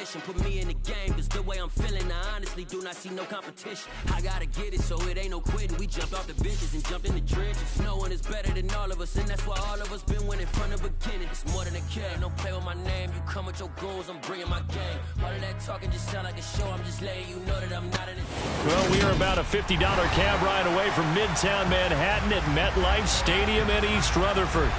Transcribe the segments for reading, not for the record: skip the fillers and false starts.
mission. Put me in the game, cause the way I'm feeling, I honestly do not see no competition. I gotta get it, so it ain't no quitting. We jumped off the benches and jumped in the trenches. No one is better than all of us, and that's why all of us been winning from the beginning. It's more than a game, don't play with my name. You come with your goals, I'm bringing my game. All of that talking just sound like a show. I'm just letting you know that I'm not in it. Well, we are about a $50 cab ride away from Midtown Manhattan at MetLife Stadium in East Rutherford.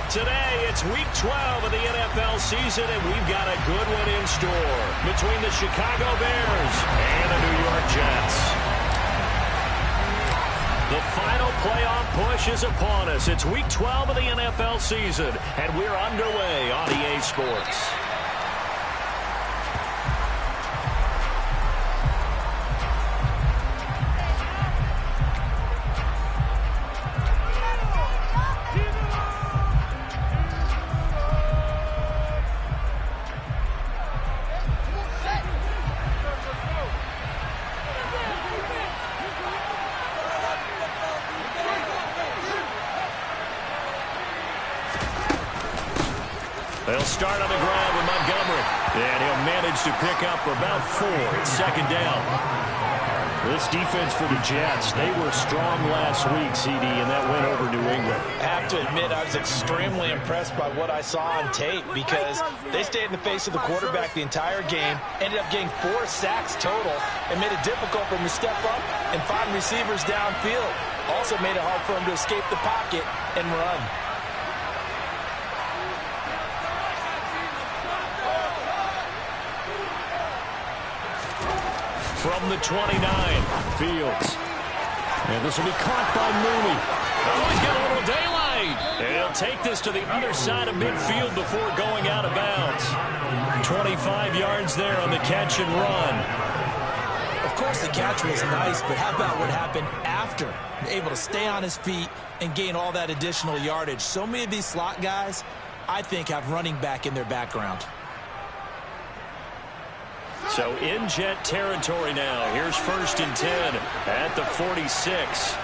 Today, it's Week 12 of the NFL season, and we've got a good one in store between the Chicago Bears and the New York Jets. The final playoff push is upon us. It's Week 12 of the NFL season, and we're underway on EA Sports. They'll start on the ground with Montgomery. And he'll manage to pick up about 4. It's second down. This defense for the Jets, they were strong last week, CD, and that went over New England. I have to admit, I was extremely impressed by what I saw on tape because they stayed in the face of the quarterback the entire game, ended up getting 4 sacks total, and made it difficult for him to step up and find receivers downfield. Also made it hard for him to escape the pocket and run. From the 29, Fields. And this will be caught by Mooney. Oh, he's got a little daylight. And he'll take this to the other side of midfield before going out of bounds. 25 yards there on the catch and run. Of course, the catch was nice, but how about what happened after? Able to stay on his feet and gain all that additional yardage. So many of these slot guys, I think, have running back in their background. So in Jet territory now. Here's 1st and 10 at the 46.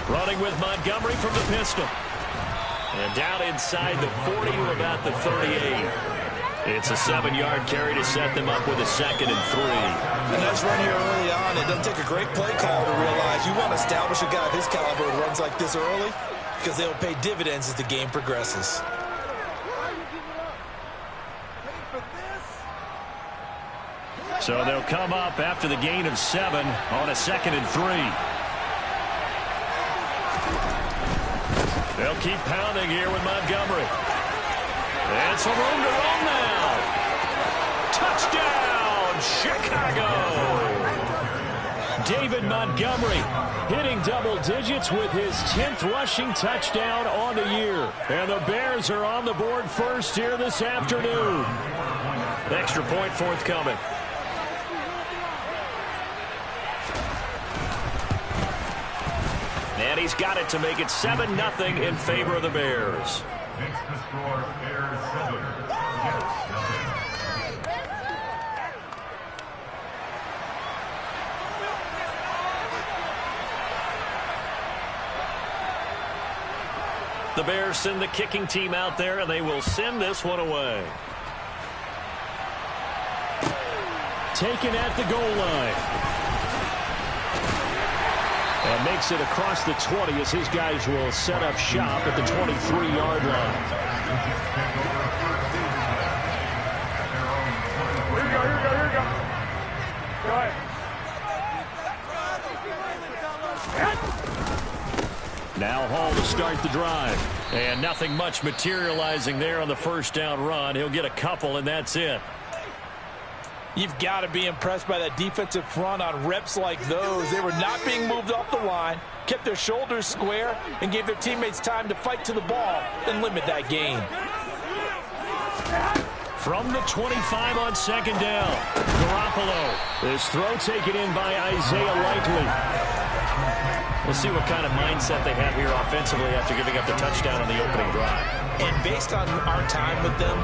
Running with Montgomery from the pistol. And down inside the 40 to about the 38. It's a 7-yard carry to set them up with a 2nd and 3. A nice run here early on. It doesn't take a great play call to realize you want to establish a guy of his caliber who runs like this early because they'll pay dividends as the game progresses. So they'll come up after the gain of 7 on a 2nd and 3. They'll keep pounding here with Montgomery. And some room to run now. Touchdown, Chicago. David Montgomery hitting double digits with his 10th rushing touchdown on the year. And the Bears are on the board first here this afternoon. Extra point forthcoming. And he's got it to make it 7-0 in favor of the Bears. Makes the score Bears 7, Jets nothing. The Bears send the kicking team out there, and they will send this one away. Taken at the goal line. And makes it across the 20 as his guys will set up shop at the 23-yard line. Here we go. Go ahead. Now Hall to start the drive. And nothing much materializing there on the first down run. He'll get a couple, and that's it. You've got to be impressed by that defensive front on reps like those. They were not being moved off the line, kept their shoulders square, and gave their teammates time to fight to the ball and limit that gain. From the 25 on second down, Garoppolo. This throw taken in by Isaiah Likely. We'll see what kind of mindset they have here offensively after giving up the touchdown on the opening drive. And based on our time with them,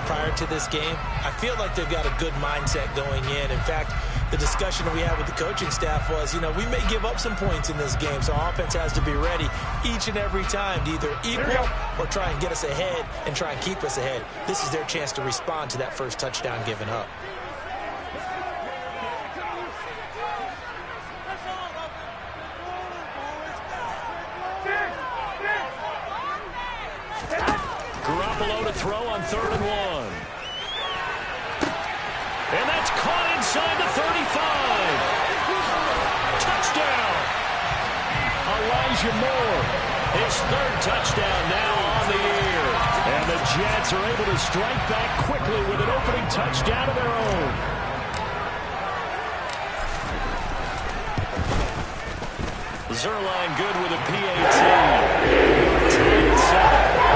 prior to this game, I feel like they've got a good mindset going in. In fact, the discussion that we had with the coaching staff was, you know, we may give up some points in this game, so our offense has to be ready each and every time to either equal or try and get us ahead and try and keep us ahead. This is their chance to respond to that first touchdown given up. To throw on 3rd and 1. And that's caught inside the 35. Touchdown. Elijah Moore. His 3rd touchdown now on the year. And the Jets are able to strike back quickly with an opening touchdown of their own. Zerline good with a PAT. 10-7.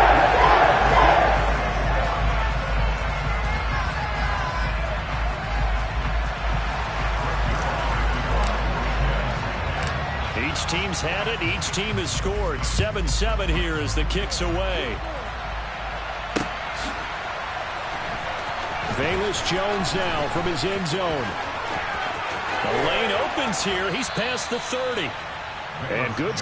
Each team's had it. Each team has scored. 7-7 here as the kick's away. Velus Jones now from his end zone. The lane opens here. He's past the 30. And good.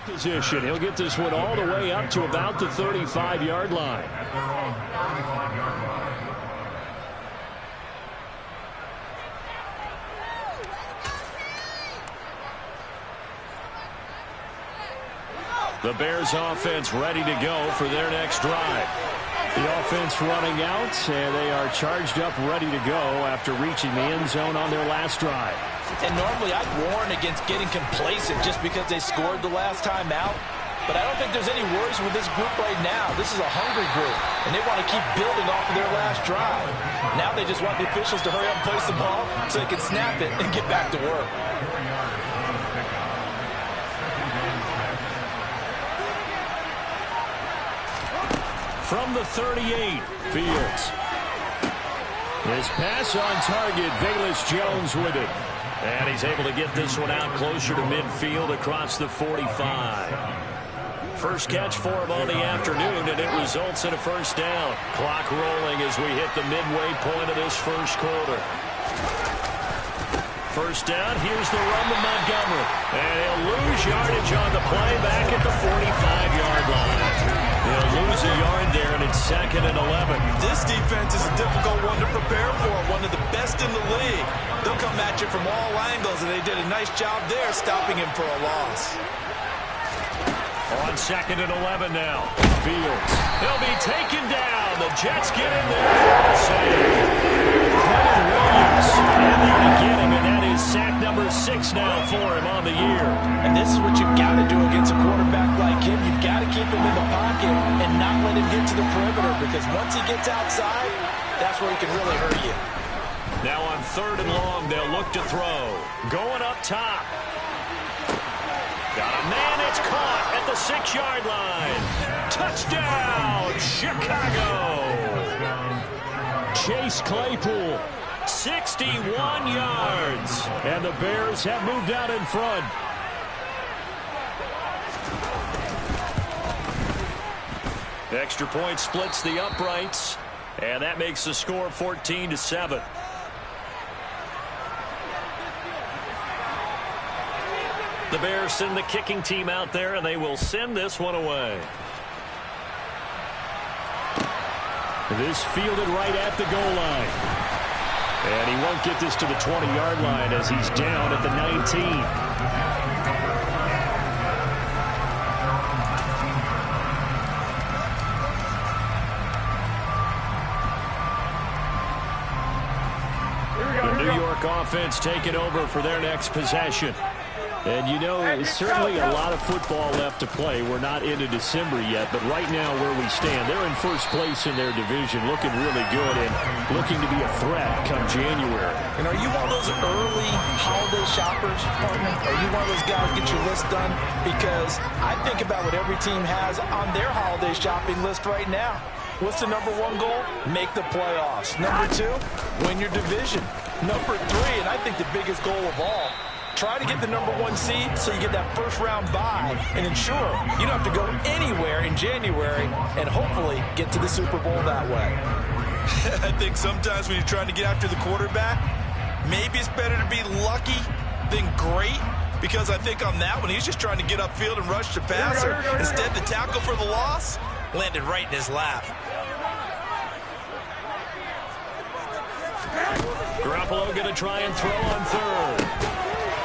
Position. He'll get this one all the way up to about the 35-yard line. The Bears offense ready to go for their next drive. The offense running out, and they are charged up, ready to go after reaching the end zone on their last drive. And normally I'd warn against getting complacent just because they scored the last time out. But I don't think there's any worries with this group right now. This is a hungry group, and they want to keep building off of their last drive. Now they just want the officials to hurry up and place the ball so they can snap it and get back to work. From the 38, Fields. His pass on target, Velus Jones with it. And he's able to get this one out closer to midfield across the 45. First catch for him on the afternoon, and it results in a first down. Clock rolling as we hit the midway point of this first quarter. First down, here's the run to Montgomery. And he'll lose yardage on the play back at the 45-yard line. They'll lose a yard there, and it's 2nd and 11. This defense is a difficult one to prepare for, one of the best in the league. They'll come at you from all angles, and they did a nice job there stopping him for a loss. On 2nd and 11 now. Fields. He'll be taken down. The Jets get in there for the save. Quentin Williams in there to get him, and that is sack number 6 now for him on the year. And this is what you've got to do against a quarterback like him. You've got to keep him in the pocket and not let him get to the perimeter, because once he gets outside, that's where he can really hurt you. Now on 3rd and long, they'll look to throw. Going up top. Got a man, it's caught at the 6-yard line. Touchdown, Chicago. Chase Claypool, 61 yards. And the Bears have moved out in front. Extra point splits the uprights, and that makes the score 14-7. The Bears send the kicking team out there, and they will send this one away. This fielded right at the goal line. And he won't get this to the 20-yard line as he's down at the 19. Offense taking over for their next possession. And you know, certainly a lot of football left to play. We're not into December yet, but right now where we stand, they're in first place in their division, looking really good and looking to be a threat come January. And are you one of those early holiday shoppers, partner? Are you one of those guys get your list done? Because I think about what every team has on their holiday shopping list right now. What's the number one goal? Make the playoffs. Number two, win your division. Number three, and I think the biggest goal of all, try to get the number one seed so you get that first round bye and ensure you don't have to go anywhere in January and hopefully get to the Super Bowl that way. I think sometimes when you're trying to get after the quarterback, maybe it's better to be lucky than great, because I think on that one he's just trying to get upfield and rush the passer. Instead, the tackle for the loss landed right in his lap. Garoppolo going to try and throw on third.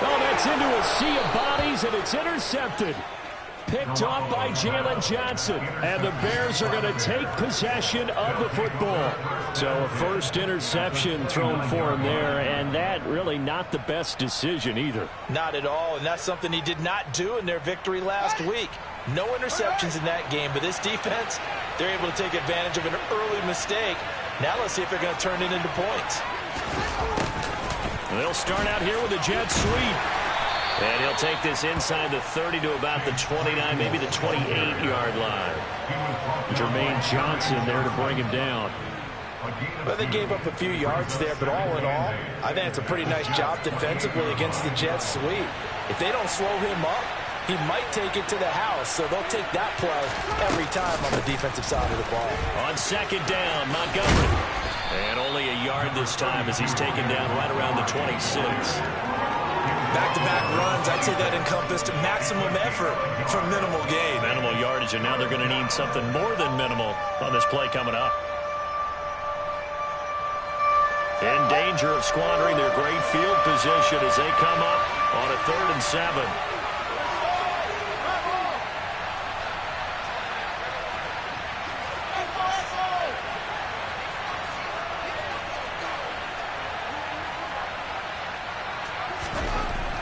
Oh, that's into a sea of bodies, and it's intercepted. Picked off by Jalen Johnson. And the Bears are going to take possession of the football. So a first interception thrown for him there, and that really not the best decision either. Not at all, and that's something he did not do in their victory last week. No interceptions in that game, but this defense, they're able to take advantage of an early mistake. Now let's see if they're going to turn it into points. They'll start out here with a jet sweep. And he'll take this inside the 30 to about the 29, maybe the 28-yard line. Jermaine Johnson there to bring him down. Well, they gave up a few yards there, but all in all, I think it's a pretty nice job defensively against the jet sweep. If they don't slow him up, he might take it to the house, so they'll take that play every time on the defensive side of the ball. On second down, Montgomery. And only a yard this time as he's taken down right around the 26. Back-to-back runs, I'd say that encompassed maximum effort for minimal gain. Minimal yardage, and now they're going to need something more than minimal on this play coming up. In danger of squandering their great field position as they come up on a 3rd and 7.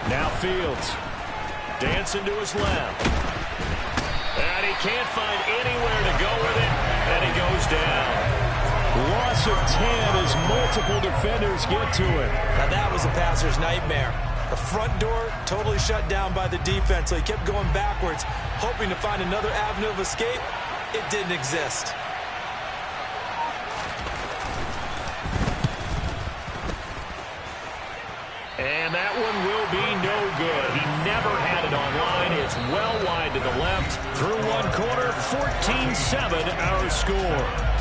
Now Fields, dancing to his left. And he can't find anywhere to go with it, and he goes down. Loss of 10 as multiple defenders get to it. Now that was a passer's nightmare. The front door totally shut down by the defense, so he kept going backwards, hoping to find another avenue of escape. It didn't exist. And that one will be no good. He never had it online. It's well wide to the left. Through one quarter, 14-7 our score.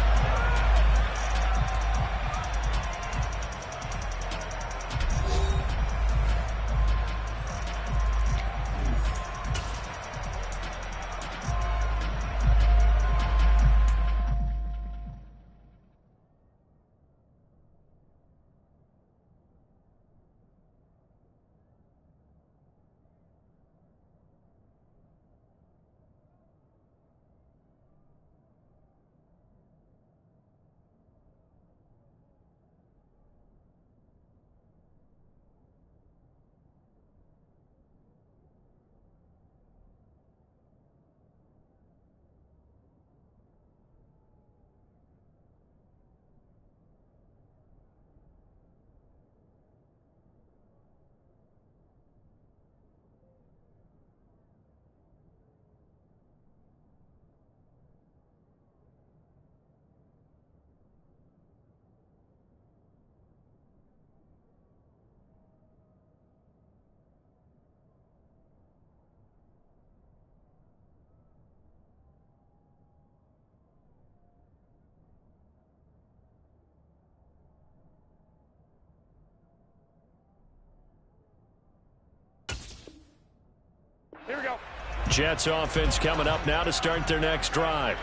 Here we go. Jets offense coming up now to start their next drive.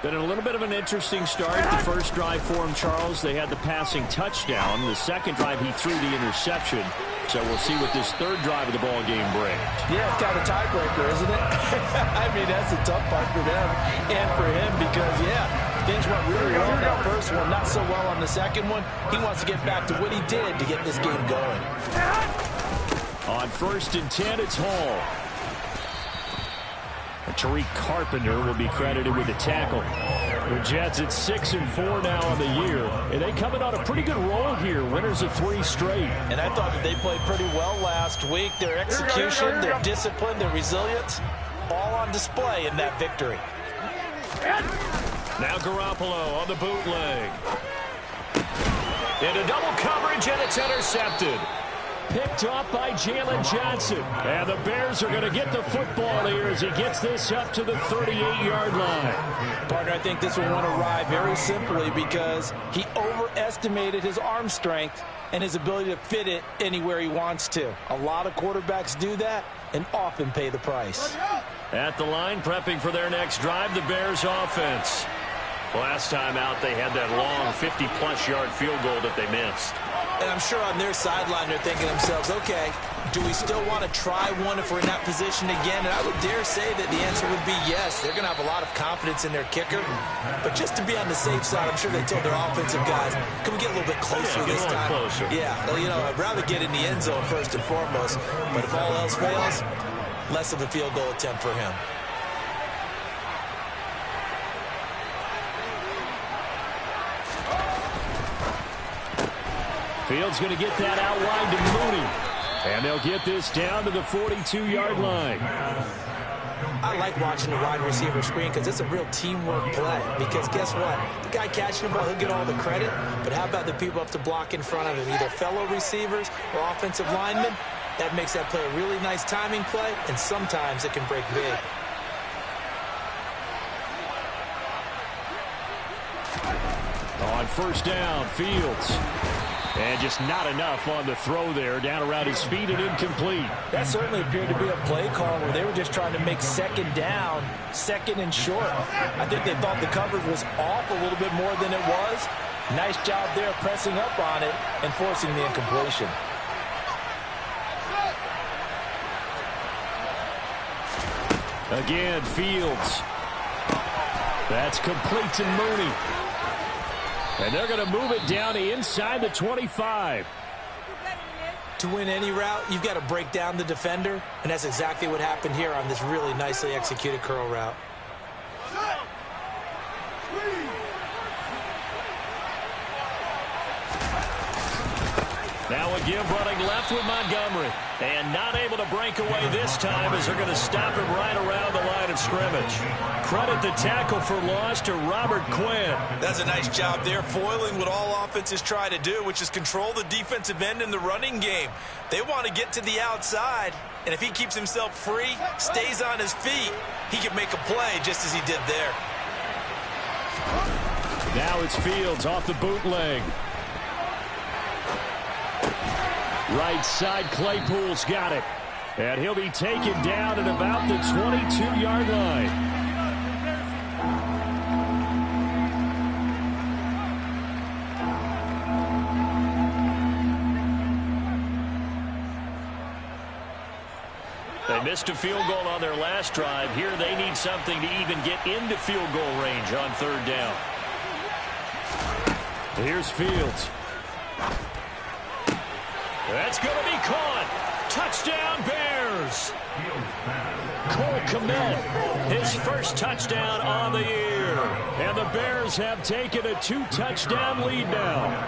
Been a little bit of an interesting start. The first drive for him, Charles, they had the passing touchdown. The second drive, he threw the interception. So we'll see what this third drive of the ball game brings. Yeah, it's kind of a tiebreaker, isn't it? I mean, that's a tough part for them and for him because, yeah, things went really well in that first one, not so well on the second one. He wants to get back to what he did to get this game going. On 1st and 10, it's Hall. Tariq Carpenter will be credited with the tackle. The Jets at 6-4 now on the year, and they coming on a pretty good roll here. Winners of 3 straight. And I thought that they played pretty well last week. Their execution, their discipline, their resilience, all on display in that victory. Now Garoppolo on the bootleg. Into double coverage, and it's intercepted. Picked off by Jalen Johnson. And the Bears are going to get the football here as he gets this up to the 38-yard line. Partner, I think this one won't arrive very simply because he overestimated his arm strength and his ability to fit it anywhere he wants to. A lot of quarterbacks do that and often pay the price. At the line, prepping for their next drive, the Bears offense. Last time out, they had that long 50-plus yard field goal that they missed. And I'm sure on their sideline they're thinking to themselves, okay, do we still want to try one if we're in that position again? And I would dare say that the answer would be yes. They're going to have a lot of confidence in their kicker. But just to be on the safe side, I'm sure they told their offensive guys, can we get a little bit closer this time? Closer. Yeah, well, you know, I'd rather get in the end zone first and foremost. But if all else fails, less of a field goal attempt for him. Fields going to get that out wide to Mooney. And they'll get this down to the 42-yard line. I like watching the wide receiver screen because it's a real teamwork play. Because guess what? The guy catching the ball, he'll get all the credit. But how about the people up to block in front of him? Either fellow receivers or offensive linemen. That makes that play a really nice timing play. And sometimes it can break big. On 1st down, Fields. And just not enough on the throw there. Down around his feet and incomplete. That certainly appeared to be a play call where they were just trying to make 2nd down, 2nd and short. I think they thought the coverage was off a little bit more than it was. Nice job there pressing up on it and forcing the incompletion. Again, Fields. That's complete to Mooney. And they're going to move it down to inside the 25. To win any route, you've got to break down the defender, and that's exactly what happened here on this really nicely executed curl route. Now again running left with Montgomery. And not able to break away this time as they're going to stop him right around the line of scrimmage. Credit the tackle for loss to Robert Quinn. That's a nice job there, foiling what all offenses try to do, which is control the defensive end in the running game. They want to get to the outside, and if he keeps himself free, stays on his feet, he can make a play just as he did there. Now it's Fields off the bootleg. Right side, Claypool's got it. And he'll be taken down at about the 22-yard line. They missed a field goal on their last drive. Here they need something to even get into field goal range on 3rd down. Here's Fields. That's going to be caught. Touchdown, Bears. Cole Kmet, his first touchdown on the year. And the Bears have taken a 2-touchdown lead now.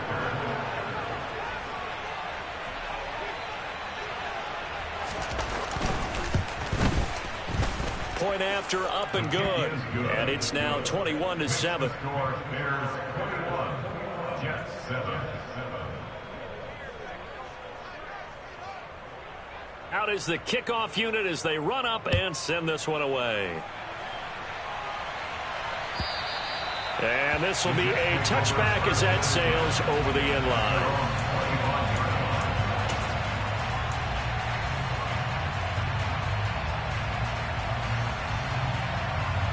Point after, up and good. And it's now 21-7. Bears 21, Jets 7. Out is the kickoff unit as they run up and send this one away. And this will be a touchback as that sails over the end line.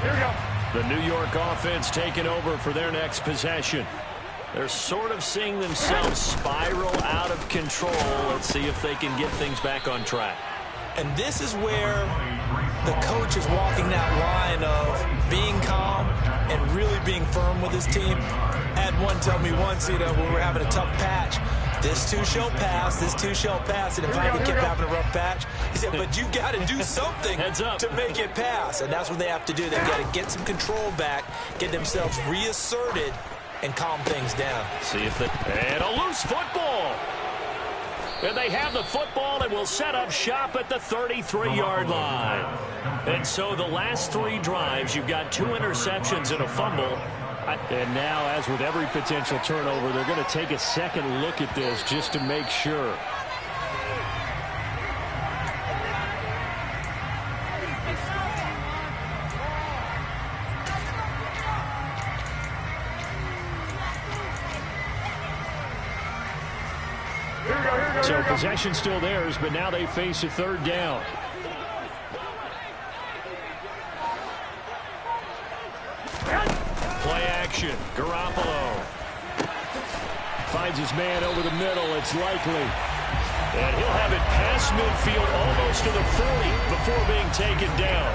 Here we go. The New York offense taking over for their next possession. They're sort of seeing themselves spiral out of control. Let's see if they can get things back on track. And this is where the coach is walking that line of being calm and really being firm with his team. I had one tell me once, when we were having a tough patch, This too shall pass. This too shall pass. And if I kept having a rough patch, he said, but you got to do something to make it pass. And that's what they have to do. They've got to get some control back, get themselves reasserted, and calm things down. See if they... And a loose football. And they have the football and will set up shop at the 33-yard line. And so the last 3 drives, you've got 2 interceptions and a fumble. And now, as with every potential turnover, they're going to take a second look at this just to make sure. So possession still theirs, but now they face a 3rd down. Play action. Garoppolo finds his man over the middle. It's Likely. And he'll have it past midfield almost to the 40 before being taken down.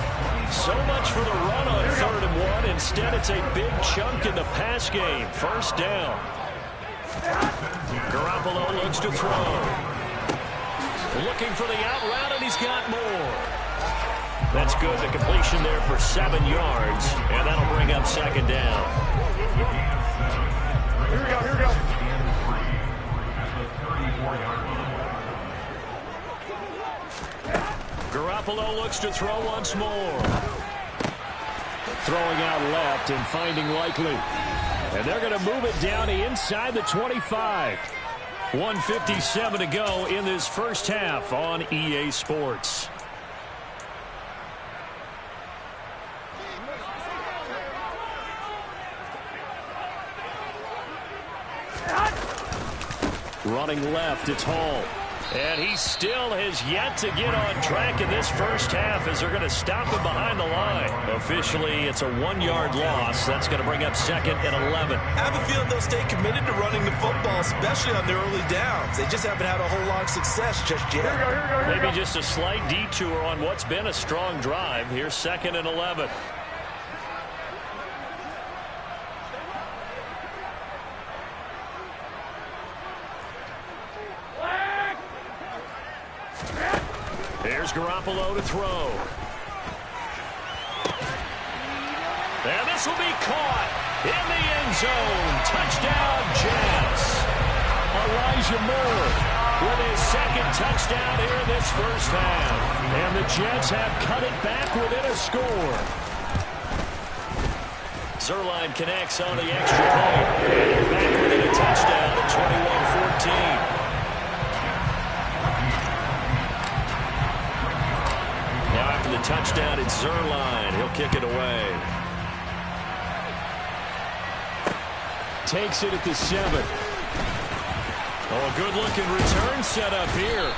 So much for the run on 3rd and 1. Instead, it's a big chunk in the pass game. 1st down. Garoppolo looks to throw. Looking for the out route, and he's got more. That's good. The completion there for 7 yards, and that'll bring up 2nd down. Here we go. Garoppolo looks to throw once more. Throwing out left and finding Likely. And they're going to move it down to inside the 25. 1:57 to go in this first half on EA Sports. Running left, it's Hall. And he still has yet to get on track in this first half as they're going to stop him behind the line. Officially, it's a 1-yard loss. That's going to bring up 2nd and 11. I have a feeling they'll stay committed to running the football, especially on their early downs. They just haven't had a whole lot of success just yet. Maybe just a slight detour on what's been a strong drive. Here's 2nd and 11. Here's Garoppolo to throw. And this will be caught in the end zone. Touchdown, Jets. Elijah Moore with his 2nd touchdown here in this first half. And the Jets have cut it back within a score. Zerline connects on the extra point. And they're back within a touchdown at 21-14. The touchdown, it's Zerline. He'll kick it away. Takes it at the 7. Oh, a good-looking return set up here.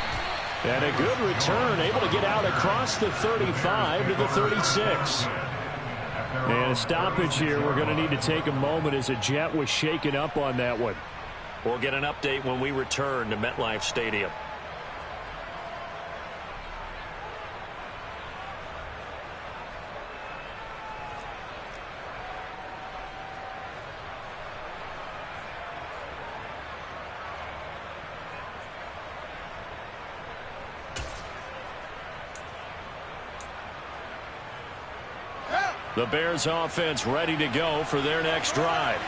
And a good return, able to get out across the 35 to the 36. And a stoppage here. We're going to need to take a moment as a Jet was shaken up on that one. We'll get an update when we return to MetLife Stadium. The Bears offense ready to go for their next drive.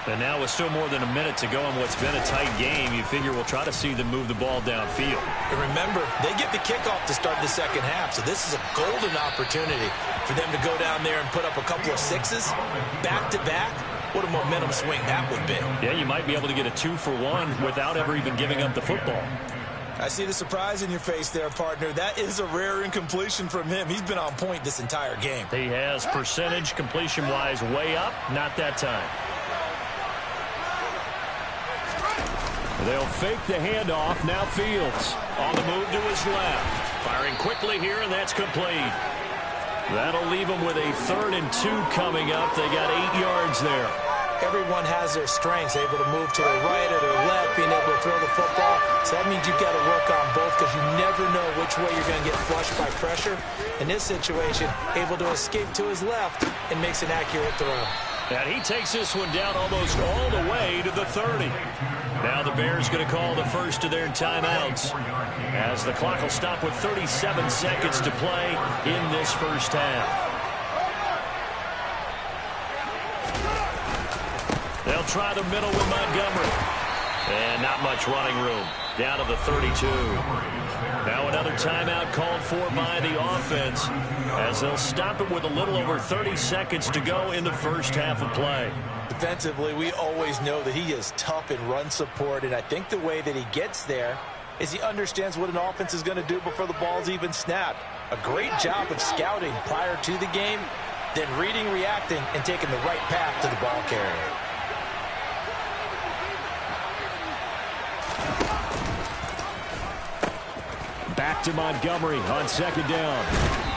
And now with still more than a minute to go in what's been a tight game, you figure we'll try to see them move the ball downfield. And remember, they get the kickoff to start the 2nd half, so this is a golden opportunity for them to go down there and put up a couple of 6s back-to-back. What a momentum swing that would be. Yeah, you might be able to get a 2-for-1 without ever even giving up the football. I see the surprise in your face there, partner. That is a rare incompletion from him. He's been on point this entire game. He has percentage completion-wise way up. Not that time. They'll fake the handoff. Now Fields on the move to his left. Firing quickly here, and that's complete. That'll leave them with a 3rd and 2 coming up. They got 8 yards there. Everyone has their strengths, able to move to their right or their left, being able to throw the football. So that means you've got to work on both because you never know which way you're going to get flushed by pressure. In this situation, able to escape to his left and makes an accurate throw. And he takes this one down almost all the way to the 30. Now the Bears going to call the first of their timeouts, as the clock will stop with 37 seconds to play in this first half. They'll try the middle with Montgomery. And not much running room. Down to the 32. Now another timeout called for by the offense, as they'll stop it with a little over 30 seconds to go in the first half of play. Defensively, we always know that he is tough in run support, and I think the way that he gets there is he understands what an offense is going to do before the ball's even snapped. A great job of scouting prior to the game, then reading, reacting, and taking the right path to the ball carrier. Back to Montgomery on second down.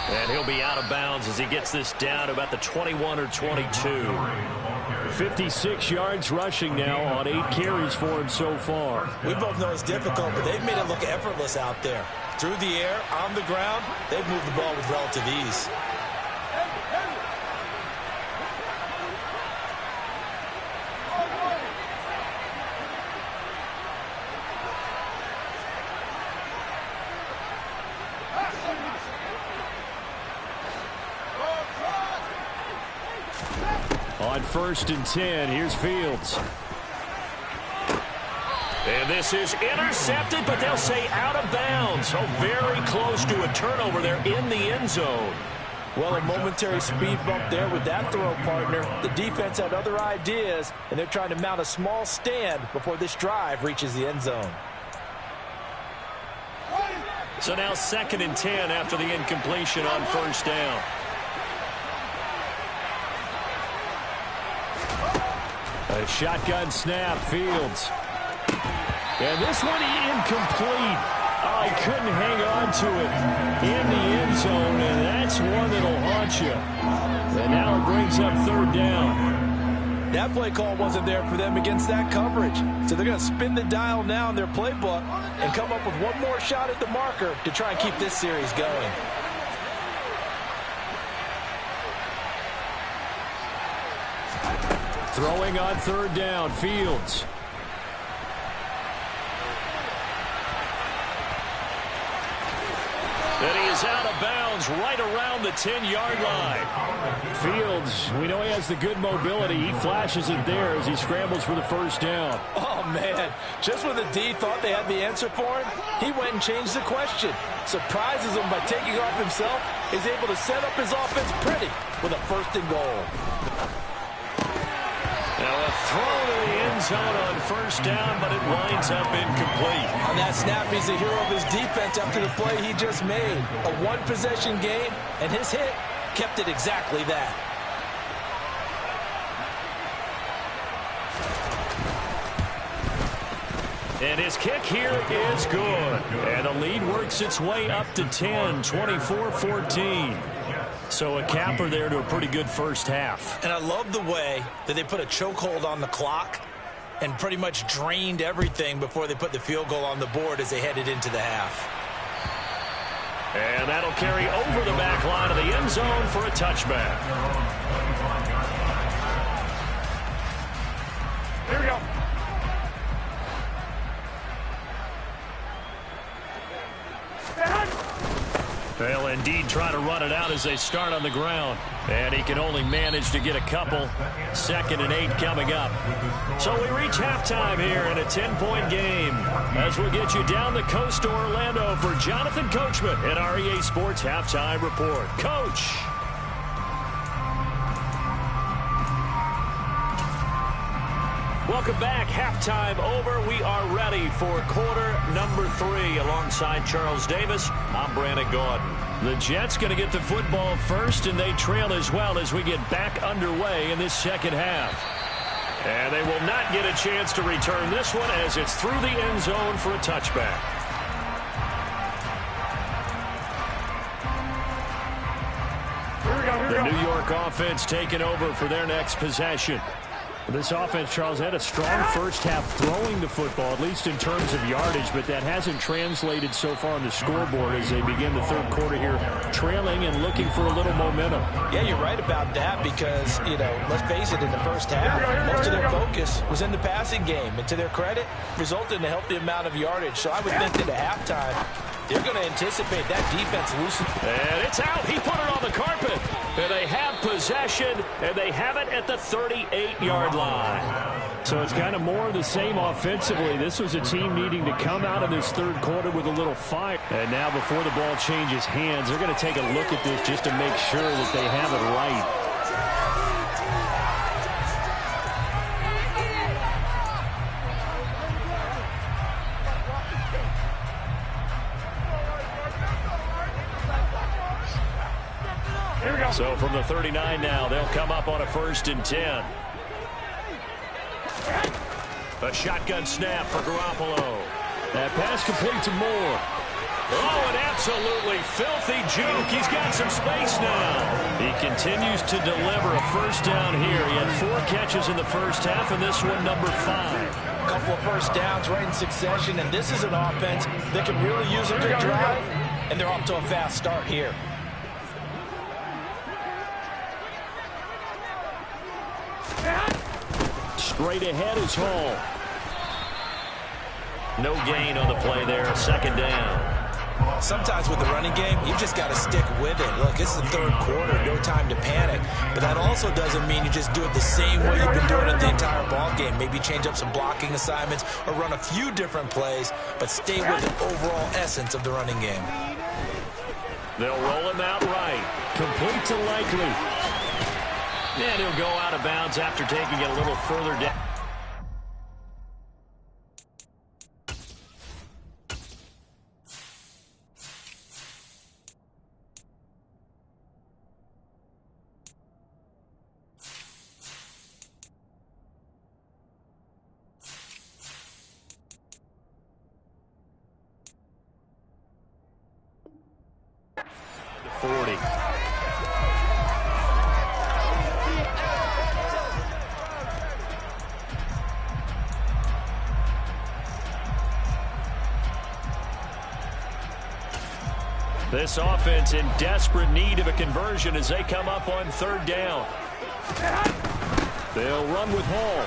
And he'll be out of bounds as he gets this down to about the 21 or 22. 56 yards rushing now on 8 carries for him so far. We both know it's difficult, but they've made it look effortless out there. Through the air, on the ground, they've moved the ball with relative ease. On 1st and 10, here's Fields. And this is intercepted, but they'll say out of bounds. So very close to a turnover there in the end zone. Well, a momentary speed bump there with that throw, partner. The defense had other ideas, and they're trying to mount a small stand before this drive reaches the end zone. So now 2nd and 10 after the incompletion on 1st down. A shotgun snap, Fields. And this one incomplete. Oh, he couldn't hang on to it in the end zone, and that's one that'll haunt you. And now it brings up 3rd down. That play call wasn't there for them against that coverage. So they're going to spin the dial now in their playbook and come up with one more shot at the marker to try and keep this series going. Throwing on 3rd down, Fields. And he is out of bounds right around the 10-yard line. Fields, we know he has the good mobility. He flashes it there as he scrambles for the 1st down. Oh, man. Just when the D thought they had the answer for him, he went and changed the question. Surprises him by taking off himself. Is able to set up his offense pretty with a 1st and goal. Now a throw to the end zone on 1st down, but it winds up incomplete. On that snap, he's the hero of his defense after the play he just made. A one-possession game, and his hit kept it exactly that. And his kick here is good. And the lead works its way up to 10, 24-14. So a capper there to a pretty good first half. And I love the way that they put a chokehold on the clock and pretty much drained everything before they put the field goal on the board as they headed into the half. And that'll carry over the back line of the end zone for a touchback. Here we go. They'll indeed try to run it out as they start on the ground. And he can only manage to get a couple. 2nd and 8 coming up. So we reach halftime here in a 10-point game, as we'll get you down the coast to Orlando for Jonathan Coachman at our EA Sports Halftime Report. Coach. Welcome back. Halftime over. We are ready for quarter number 3. Alongside Charles Davis, I'm Brandon Gordon. The Jets going to get the football first, and they trail as well as we get back underway in this second half. And they will not get a chance to return this one as it's through the end zone for a touchback. The New York offense taking over for their next possession. This offense, Charles, had a strong first half throwing the football, at least in terms of yardage, but that hasn't translated so far on the scoreboard as they begin the third quarter here, trailing and looking for a little momentum. Yeah, you're right about that because, let's face it, in the first half, most of their focus was in the passing game. And to their credit, resulted in a healthy amount of yardage. So I would think that at halftime, they're going to anticipate that defense loosening. And it's out. He put it on the carpet. And they have possession, and they have it at the 38-yard line. So it's kind of more of the same offensively. This was a team needing to come out of this third quarter with a little fire. And now before the ball changes hands, they're going to take a look at this just to make sure that they have it right. So from the 39 now, they'll come up on a 1st and 10. A shotgun snap for Garoppolo. That pass complete to Moore. Oh, an absolutely filthy juke. He's got some space now. He continues to deliver a first down here. He had 4 catches in the first half, and this one number 5. A couple of first downs right in succession, and this is an offense that can really use a good drive, and they're off to a fast start here. Straight ahead is Hall. No gain on the play there, 2nd down. Sometimes with the running game, you've just got to stick with it. Look, this is the third quarter, no time to panic. But that also doesn't mean you just do it the same way you've been doing it the entire ball game. Maybe change up some blocking assignments or run a few different plays, but stay with the overall essence of the running game. They'll roll him out right. Complete to Likely. And he'll go out of bounds after taking it a little further down. To 40. This offense in desperate need of a conversion as they come up on 3rd down. They'll run with Hall.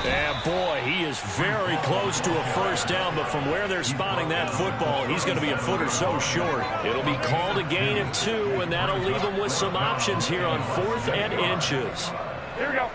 And boy, he is very close to a first down, but from where they're spotting that football, he's going to be a foot or so short. It'll be called a gain of 2, and that'll leave them with some options here on 4th and inches. Here we go.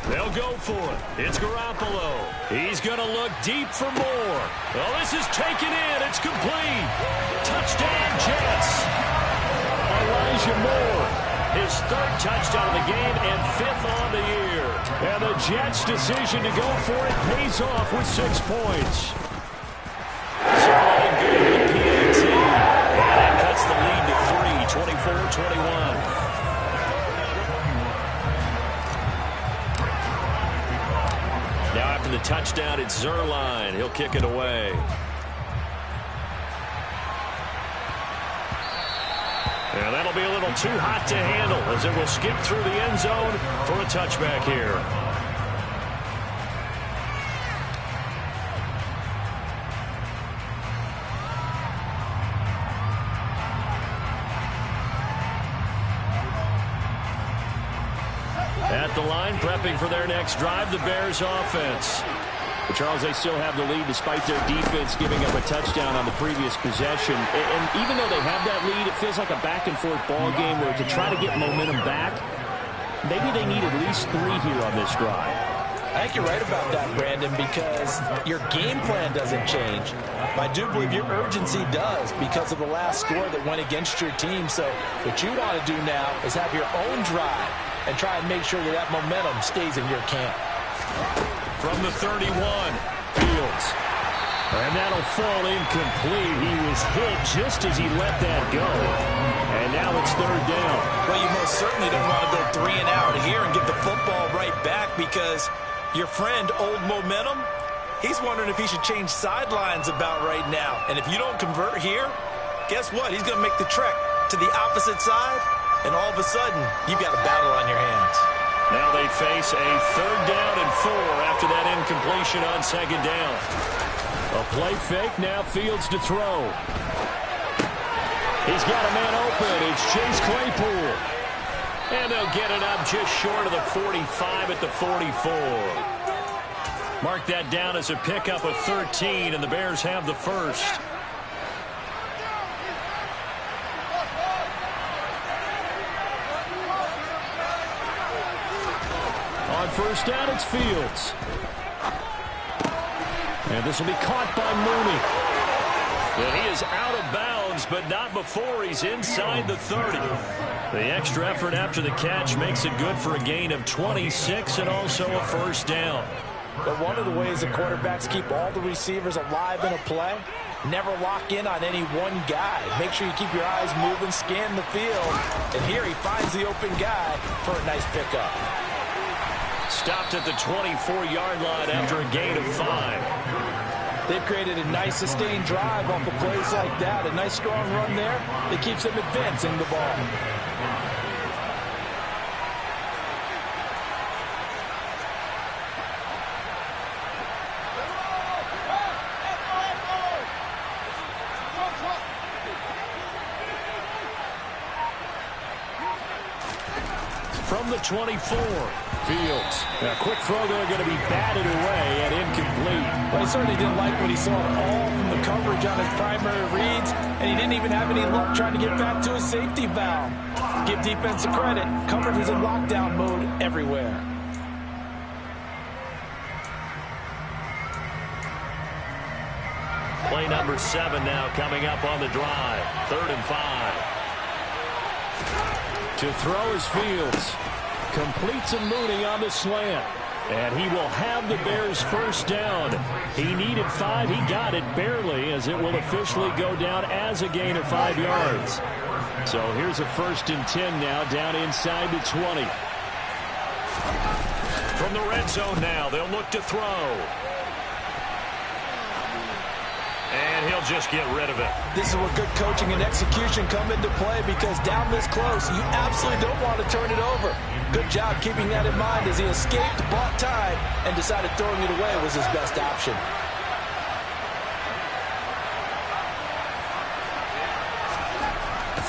They'll go for it. It's Garoppolo. He's going to look deep for more. Well, this is taken in. It's complete. Touchdown, Jets. Elijah Moore, his 3rd touchdown of the game and 5th on the year. And the Jets' decision to go for it pays off with 6 points. So all good with PAT. And that cuts the lead to 3, 24-21. Now after the touchdown, it's Zerline. He'll kick it away. And that'll be a little too hot to handle as it will skip through the end zone for a touchback here. At the line, prepping for their next drive, the Bears offense. But Charles, they still have the lead despite their defense giving up a touchdown on the previous possession. And even though they have that lead, it feels like a back-and-forth ball game where to try to get momentum back, maybe they need at least 3 here on this drive. I think you're right about that, Brandon, because your game plan doesn't change. But I do believe your urgency does because of the last score that went against your team. So what you want to do now is have your own drive and try and make sure that that momentum stays in your camp. From the 31, Fields. And that'll fall incomplete. He was hit just as he let that go. And now it's 3rd down. Well, you most certainly don't want to go 3 and out here and get the football right back because your friend, Old Momentum, He's wondering if he should change sidelines about right now. And if you don't convert here, guess what? He's going to make the trek to the opposite side, and all of a sudden, you've got a battle on your hands. Now they face a 3rd down and 4 after that incompletion on 2nd down. A play fake, now Fields to throw. He's got a man open. It's Chase Claypool. And they'll get it up just short of the 45 at the 44. Mark that down as a pickup of 13, and the Bears have the first. On 1st down, it's Fields. And this will be caught by Mooney. And he is out of bounds, but not before he's inside the 30. The extra effort after the catch makes it good for a gain of 26 and also a 1st down. But one of the ways the quarterbacks keep all the receivers alive in a play, never lock in on any one guy. Make sure you keep your eyes moving, scan the field. And here he finds the open guy for a nice pickup. Stopped at the 24-yard line after a gain of 5. They've created a nice sustained drive off of plays like that. A nice strong run there that keeps them advancing the ball. From the 24, Fields. A quick throw there going to be batted away and incomplete. Well, he certainly didn't like what he saw all from the coverage on his primary reads, and he didn't even have any luck trying to get back to his safety valve. Give defense a credit. Coverage is in lockdown mode everywhere. Play number 7 now coming up on the drive. 3rd and 5. To throw is Fields. Completes a Mooney on the slant. And he will have the Bears' 1st down. He needed 5. He got it barely, as it will officially go down as a gain of 5 yards. So here's a 1st and 10 now down inside the 20. From the red zone now, they'll look to throw. And he'll just get rid of it. This is where good coaching and execution come into play, because down this close, you absolutely don't want to turn it over. Good job keeping that in mind as he escaped, bought time, and decided throwing it away was his best option.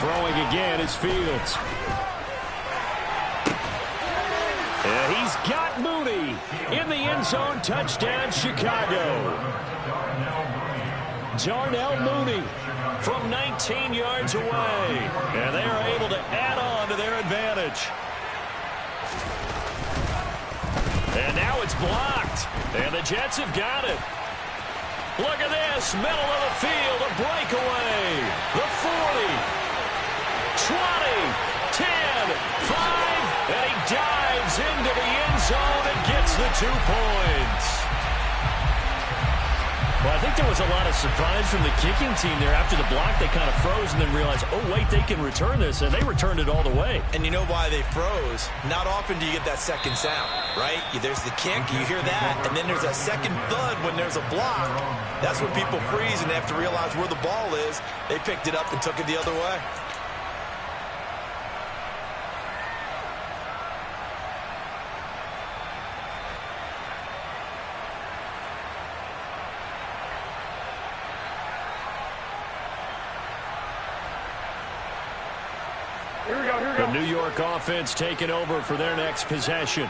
Throwing again is Fields. And he's got Mooney in the end zone. Touchdown, Chicago. Darnell Mooney from 19 yards away. And they are able to add on to their advantage. And now it's blocked. And the Jets have got it. Look at this. Middle of the field. A breakaway. The 40. 20, 10, 5. And he dives into the end zone and gets the 2 points. Well, I think there was a lot of surprise from the kicking team there. After the block, they kind of froze and then realized, oh, wait, they can return this. And they returned it all the way. And you know why they froze? Not often do you get that second sound, right? There's the kick, you hear that, and then there's that second thud when there's a block. That's when people freeze and they have to realize where the ball is. They picked it up and took it the other way. The New York offense taking over for their next possession.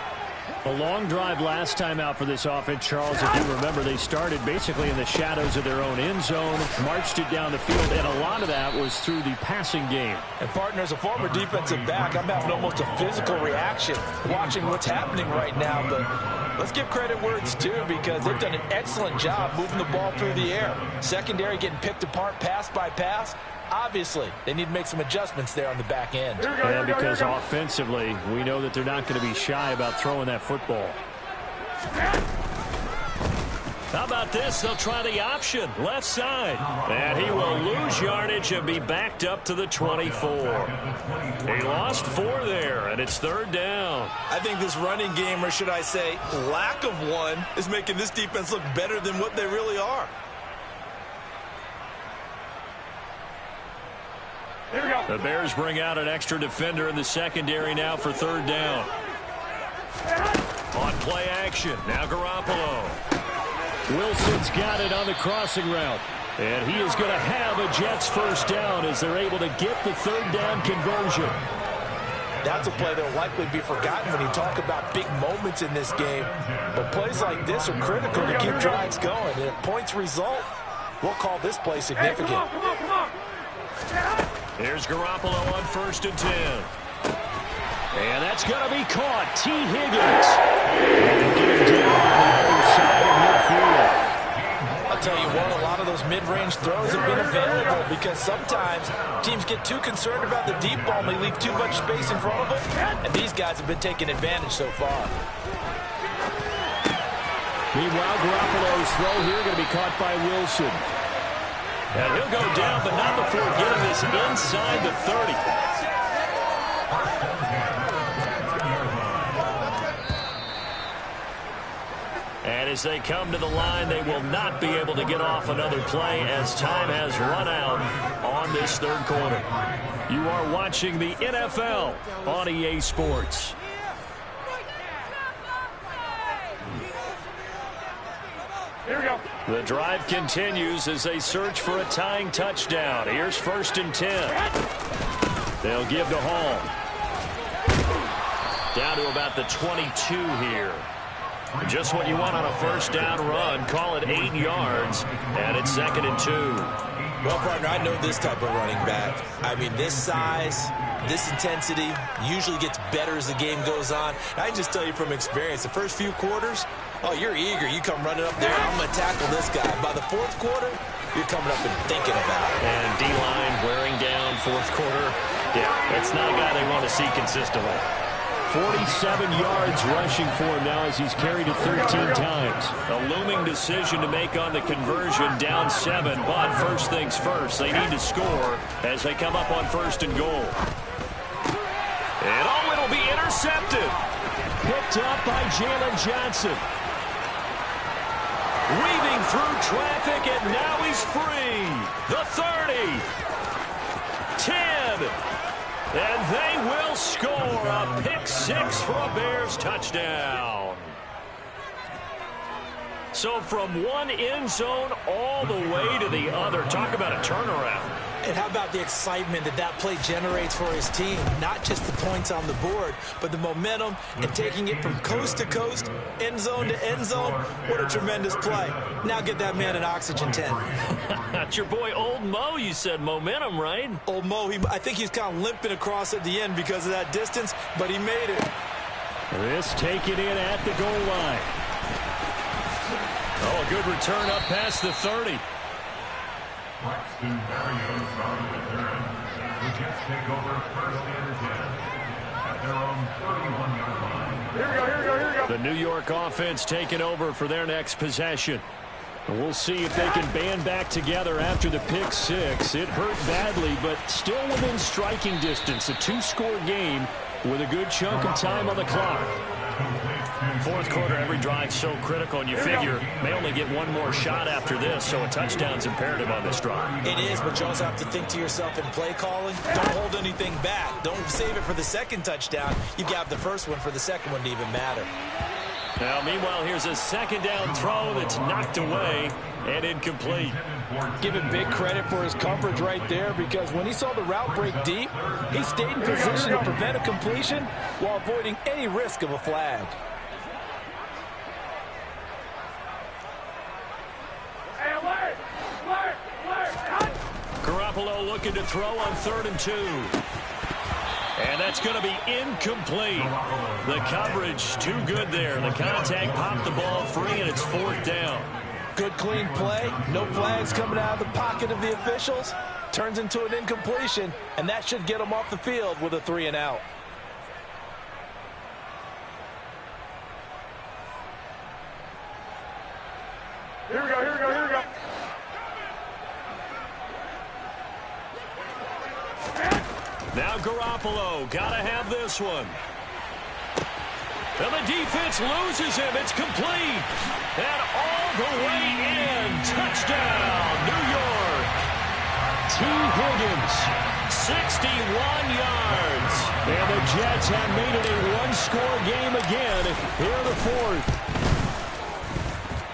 A long drive last time out for this offense, Charles. If you remember, they started basically in the shadows of their own end zone, marched it down the field, and a lot of that was through the passing game. And partner, as a former defensive back, I'm having almost a physical reaction watching what's happening right now. But let's give credit where it's due, because they've done an excellent job moving the ball through the air. Secondary getting picked apart pass by pass. Obviously, they need to make some adjustments there on the back end. And because offensively, we know that they're not going to be shy about throwing that football. How about this? They'll try the option, left side. And he will lose yardage and be backed up to the 24. He lost 4 there, and it's 3rd down. I think this running game, or should I say lack of one, is making this defense look better than what they really are. Here we go. The Bears bring out an extra defender in the secondary now for 3rd down. On play action, now Garoppolo. Wilson's got it on the crossing route. And he is going to have a Jets first down as they're able to get the 3rd down conversion. That's a play that will likely be forgotten when you talk about big moments in this game. But plays like this are critical to keep drives going. And if points result, we'll call this play significant. Hey, come on. Here's Garoppolo on 1st and 10. And that's going to be caught. T. Higgins. And getting down on the other side of midfield. I'll tell you what, a lot of those mid-range throws have been available because sometimes teams get too concerned about the deep ball and they leave too much space in front of them. And these guys have been taking advantage so far. Meanwhile, Garoppolo's throw here going to be caught by Wilson. And he'll go down, but not before getting this inside the 30. And as they come to the line, they will not be able to get off another play as time has run out on this 3rd quarter. You are watching the NFL on EA Sports. Here we go. The drive continues as they search for a tying touchdown. Here's 1st and 10. They'll give to Hall. Down to about the 22 here. Just what you want on a 1st down run. Call it 8 yards, and it's 2nd and 2. Well, partner, I know this type of running back. I mean, this size, this intensity usually gets better as the game goes on. And I can just tell you from experience, the first few quarters, oh, you're eager. You come running up there, I'm going to tackle this guy. By the 4th quarter, you're coming up and thinking about it. And D-line wearing down 4th quarter. Yeah, that's not a guy they want to see consistently. 47 yards rushing for him now as he's carried it 13 times. A looming decision to make on the conversion, down 7. But first things first, they need to score as they come up on 1st and goal. And oh, it'll be intercepted. Picked up by Jalen Johnson. Weaving through traffic, and now he's free. The 30. 10. And they will score a pick 6 for a Bears touchdown. So from one end zone all the way to the other. Talk about a turnaround. And how about the excitement that that play generates for his team? Not just the points on the board, but the momentum and taking it from coast to coast, end zone to end zone. What a tremendous play. Now get that man an oxygen tent. That's your boy Old Mo, you said. Momentum, right? Old Mo, I think he's kind of limping across at the end because of that distance, but he made it. This taken in at the goal line. Oh, a good return up past the 30. Braxton Berrios on the return. The Jets take over 1st and 10 at their own 31-yard line. Here we go. The New York offense taking over for their next possession. And we'll see if they can band back together after the pick 6. It hurt badly, but still within striking distance. A 2-score game with a good chunk of time on the clock. 4th quarter, every drive so critical, and you figure may only get one more shot after this, so a touchdown's imperative on this drive. It is, but you also have to think to yourself in play calling, don't hold anything back. Don't save it for the 2nd touchdown. You got the 1st one for the 2nd one to even matter. Now, meanwhile, here's a 2nd down throw that's knocked away and incomplete. Give him big credit for his coverage right there, because when he saw the route break deep, he stayed in position to prevent a completion while avoiding any risk of a flag. Garoppolo looking to throw on 3rd and 2. And that's going to be incomplete. The coverage too good there. The contact popped the ball free, and it's 4th down. Good clean play. No flags coming out of the pocket of the officials. Turns into an incompletion, and that should get them off the field with a 3 and out. Now Garoppolo, gotta have this one. And the defense loses him. It's complete. And all the way in. Touchdown, New York. T. Higgins, 61 yards. And the Jets have made it a one-score game again here in the fourth.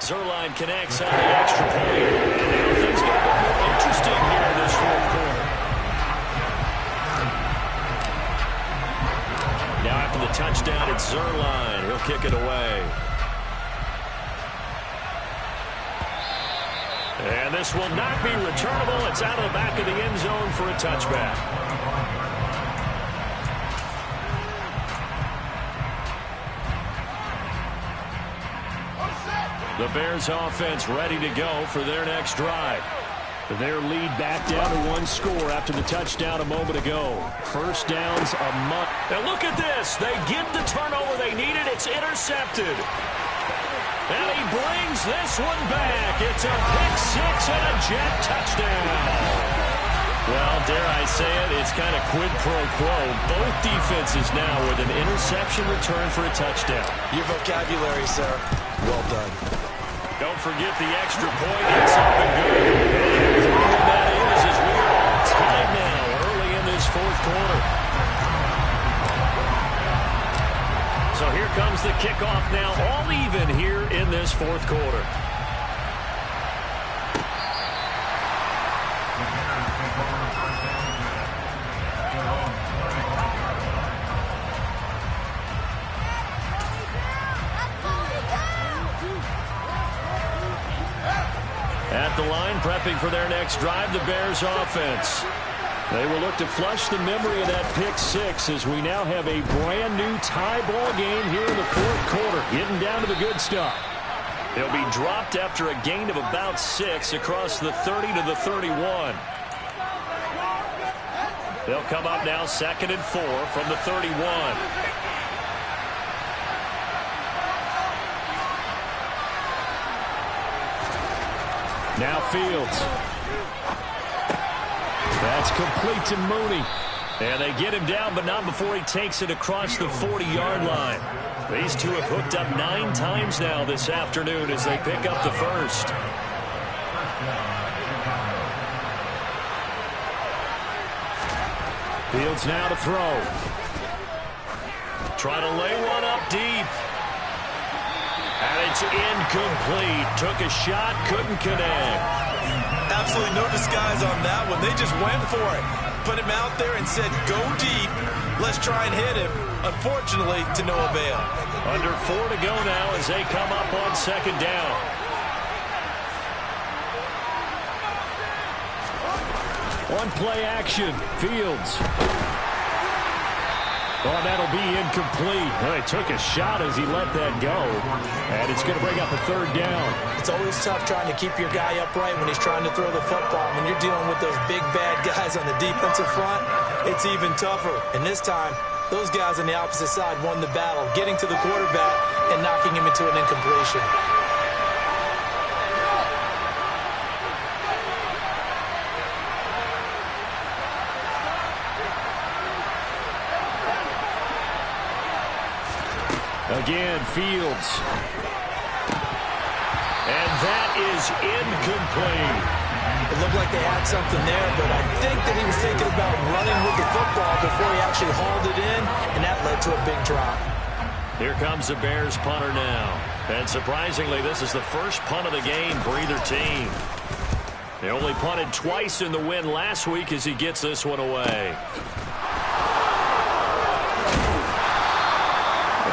Zerline connects on the extra point. And now things get a bit more interesting here in this fourth quarter. Now after the touchdown, it's Zerline. He'll kick it away. And this will not be returnable. It's out of the back of the end zone for a touchback. The Bears offense ready to go for their next drive. Their lead back down to one score after the touchdown a moment ago. First downs a month. Now look at this. They get the turnover they needed. It's intercepted. And he brings this one back. It's a pick-6 and a Jet touchdown. Well, dare I say it, it's kind of quid pro quo. Both defenses now with an interception return for a touchdown. Your vocabulary, sir. Well done. Don't forget the extra point. It's up and good. And that is as we are all tied now early in this fourth quarter. So here comes the kickoff now, all even here in this fourth quarter. At the line, prepping for their next drive, the Bears offense. They will look to flush the memory of that pick-6 as we now have a brand-new tie ball game here in the fourth quarter, getting down to the good stuff. They'll be dropped after a gain of about 6 across the 30 to the 31. They'll come up now 2nd and 4 from the 31. Now Fields. That's complete to Mooney. And they get him down, but not before he takes it across the 40-yard line. These two have hooked up 9 times now this afternoon as they pick up the first. Fields now to throw. Try to lay one up deep. And it's incomplete. Took a shot, couldn't connect. Absolutely no disguise on that one. They just went for it. Put him out there and said, go deep. Let's try and hit him. Unfortunately, to no avail. Under 4 to go now as they come up on 2nd down. One play action. Fields. Oh, that'll be incomplete. Well, he took a shot as he let that go. And it's going to bring up a 3rd down. It's always tough trying to keep your guy upright when he's trying to throw the football. When you're dealing with those big, bad guys on the defensive front, it's even tougher. And this time, those guys on the opposite side won the battle, getting to the quarterback and knocking him into an incompletion. Again, Fields. And that is incomplete. It looked like they had something there, but I think that he was thinking about running with the football before he actually hauled it in, and that led to a big drop. Here comes the Bears punter now. And surprisingly, this is the first punt of the game for either team. They only punted twice in the win last week as he gets this one away.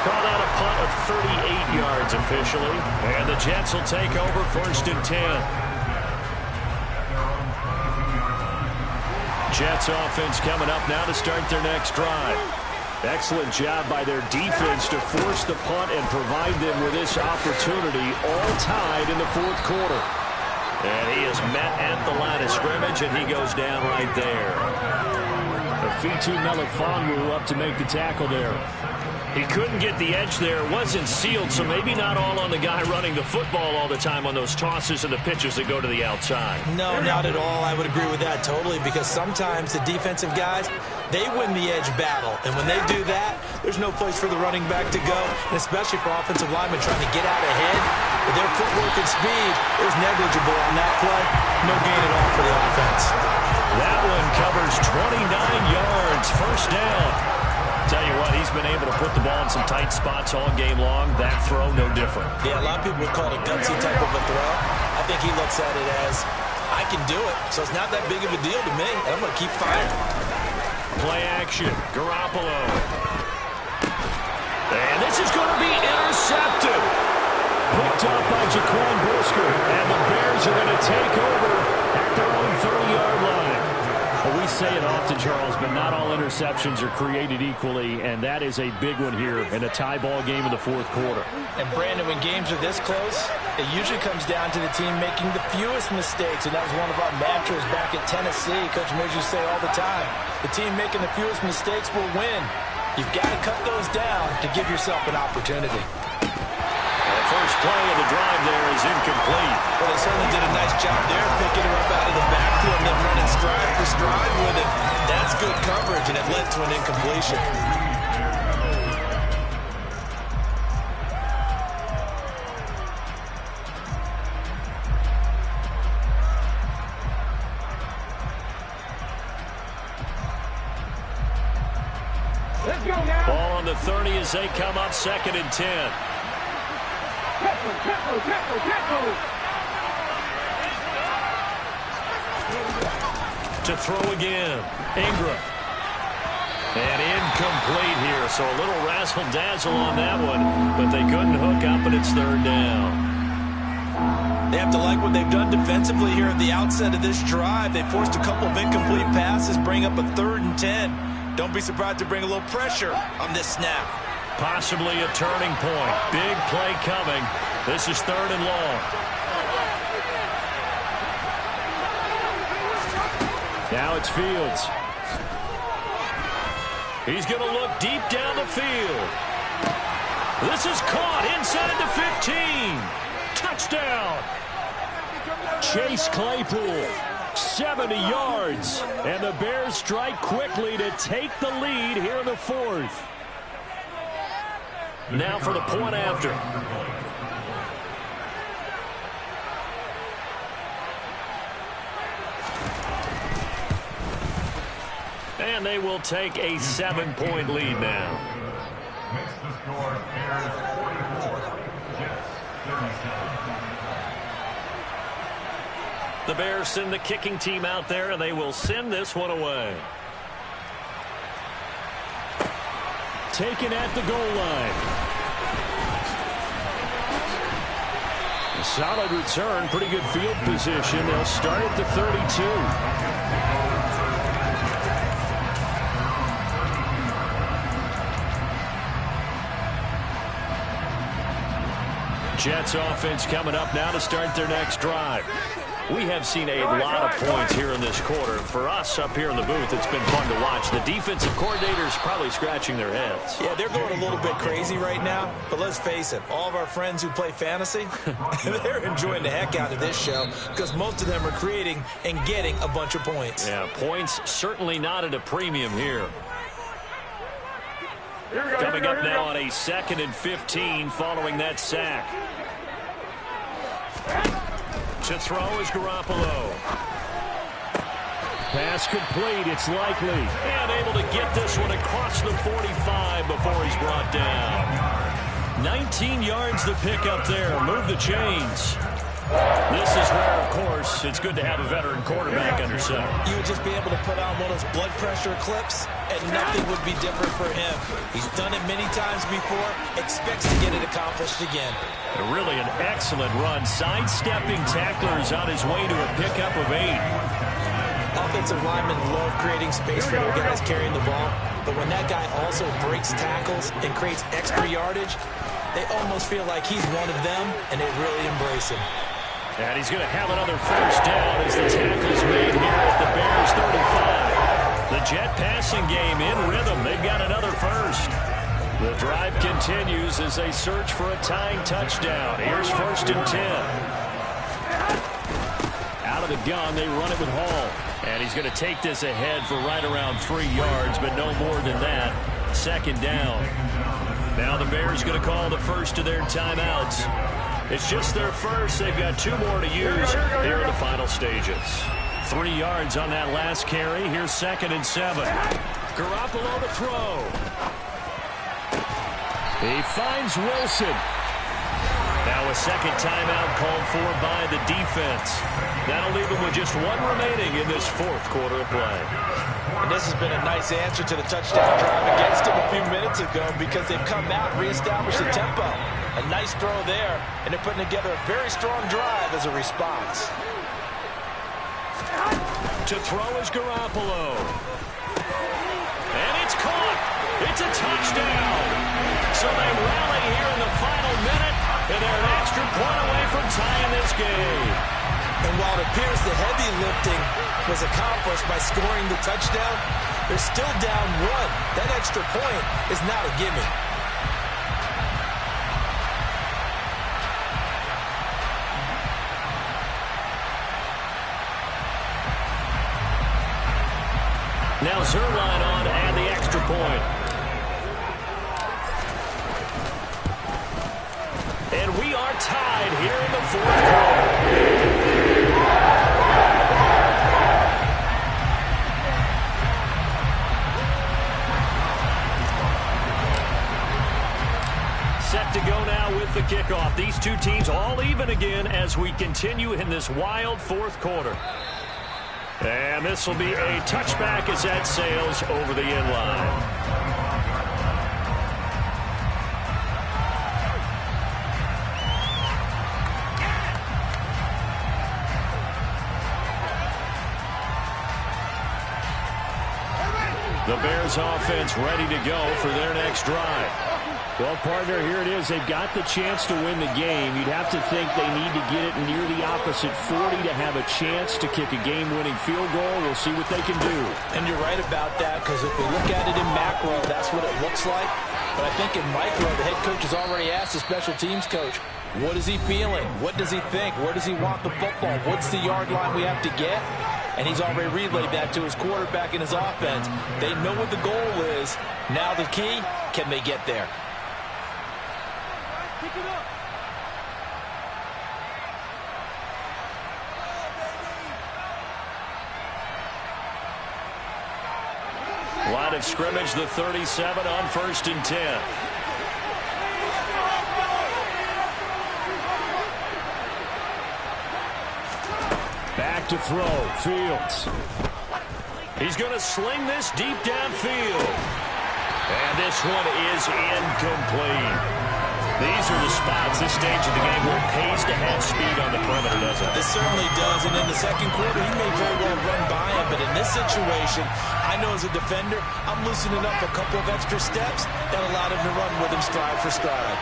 Call that a punt of 38 yards officially. And the Jets will take over 1st and 10. Jets offense coming up now to start their next drive. Excellent job by their defense to force the punt and provide them with this opportunity, all tied in the fourth quarter. And he is met at the line of scrimmage, and he goes down right there. Afitu Melifonwu up to make the tackle there. He couldn't get the edge there. It wasn't sealed, so maybe not all on the guy running the football all the time on those tosses and the pitches that go to the outside. No, not at all. I would agree with that totally, because sometimes the defensive guys, they win the edge battle. And when they do that, there's no place for the running back to go, and especially for offensive linemen trying to get out ahead. With their footwork and speed, it was negligible on that play. No gain at all for the offense. That one covers 29 yards. First down. Tell you what, he's been able to put the ball in some tight spots all game long. That throw, no different. Yeah, a lot of people would call it a gutsy type of a throw. I think he looks at it as, I can do it, so it's not that big of a deal to me, and I'm going to keep firing. Play action, Garoppolo. And this is going to be intercepted. Picked up by Jaquan Brisker, and the Bears are going to take over at their own 30-yard line. Well, we say it often, Charles, but not all interceptions are created equally, and that is a big one here in a tie ball game in the fourth quarter. And, Brandon, when games are this close, it usually comes down to the team making the fewest mistakes, and that was one of our mantras back at Tennessee. Coach Mills used to say all the time, the team making the fewest mistakes will win. You've got to cut those down to give yourself an opportunity. First play of the drive there is incomplete. Well, they certainly did a nice job there, picking her up out of the backfield and then running stride for stride with it. That's good coverage, and it led to an incompletion. Let's go now. Ball on the 30 as they come up 2nd and 10. To throw again, Ingram. And incomplete here, so a little razzle-dazzle on that one, but they couldn't hook up, and it's 3rd down. They have to like what they've done defensively here at the outset of this drive. They forced a couple of incomplete passes, bring up a 3rd and 10. Don't be surprised to bring a little pressure on this snap. Possibly a turning point. Big play coming. This is 3rd and long. Now it's Fields. He's going to look deep down the field. This is caught inside the 15. Touchdown. Chase Claypool, 70 yards. And the Bears strike quickly to take the lead here in the 4th. Now for the point after. And they will take a 7-point lead now. Makes the score Bears 44, Jets 37. The Bears send the kicking team out there, and they will send this one away. Taken at the goal line. A solid return, pretty good field position. They'll start at the 32. Jets offense coming up now to start their next drive. We have seen a lot of points here in this quarter. For us up here in the booth, it's been fun to watch. The defensive coordinators probably scratching their heads. Yeah, they're going a little bit crazy right now. But let's face it, all of our friends who play fantasy, they're enjoying the heck out of this show because most of them are creating and getting a bunch of points. Yeah, points certainly not at a premium here. Coming up now on a 2nd and 15 following that sack. To throw is Garoppolo. Pass complete, it's likely. And able to get this one across the 45 before he's brought down. 19 yards to pick up there. Move the chains. This is where, of course, it's good to have a veteran quarterback under center. You would just be able to put on one of those blood pressure clips, and nothing would be different for him. He's done it many times before, expects to get it accomplished again. Really an excellent run. Sidestepping tacklers on his way to a pickup of 8. Offensive linemen love creating space for their guys carrying the ball, but when that guy also breaks tackles and creates extra yardage, they almost feel like he's one of them, and they really embrace him. And he's going to have another first down as the tackle's made here at the Bears 35. The Jet passing game in rhythm. They've got another first. The drive continues as they search for a tying touchdown. Here's 1st and 10. Out of the gun, they run it with Hall. And he's going to take this ahead for right around 3 yards, but no more than that. 2nd down. Now the Bears going to call the first of their timeouts. It's just their first. They've got 2 more to use here in the final stages. 3 yards on that last carry. Here's 2nd and 7. Garoppolo to throw. He finds Wilson. Now a 2nd timeout called for by the defense. That'll leave him with just 1 remaining in this 4th quarter of play. And this has been a nice answer to the touchdown drive against him a few minutes ago because they've come out and reestablished the tempo. A nice throw there, and they're putting together a very strong drive as a response. To throw is Garoppolo. And it's caught. It's a touchdown. So they rally here in the final minute, and they're an extra point away from tying this game. And while it appears the heavy lifting was accomplished by scoring the touchdown, they're still down 1. That extra point is not a gimme. Now Zerline on and the extra point. And we are tied here in the 4th quarter. Set to go now with the kickoff. These 2 teams all even again as we continue in this wild 4th quarter. And this will be a touchback as that sails over the end line. The Bears offense ready to go for their next drive. Well, partner, here it is. They've got the chance to win the game. You'd have to think they need to get it near the opposite 40 to have a chance to kick a game-winning field goal. We'll see what they can do. And you're right about that, because if we look at it in macro, that's what it looks like. But I think in micro, the head coach has already asked the special teams coach, what is he feeling? What does he think? Where does he want the football? What's the yard line we have to get? And he's already relayed that to his quarterback and his offense. They know what the goal is. Now the key, can they get there? Pick it up. Line of scrimmage, the 37 on 1st and 10. Back to throw, Fields. He's going to sling this deep downfield. And this one is incomplete. These are the spots, this stage of the game, where it pays to have speed on the perimeter, doesn't it? It certainly does, and in the second quarter, he may very well run by him, but in this situation, I know as a defender, I'm loosening up a couple of extra steps that allowed him to run with him stride for stride.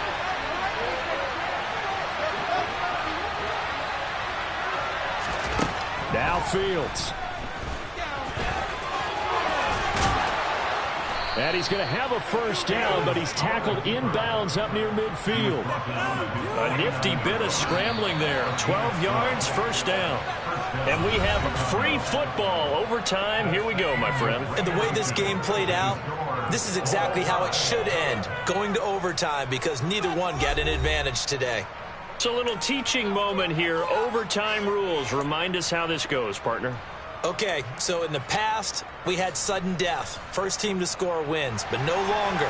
Now Fields. And he's going to have a first down, but he's tackled inbounds up near midfield. A nifty bit of scrambling there. 12 yards, first down. And we have free football. Overtime. Here we go, my friend. And the way this game played out, this is exactly how it should end, going to overtime, because neither one got an advantage today. It's a little teaching moment here. Overtime rules. Remind us how this goes, partner. Okay, so in the past, we had sudden death. First team to score wins, but no longer.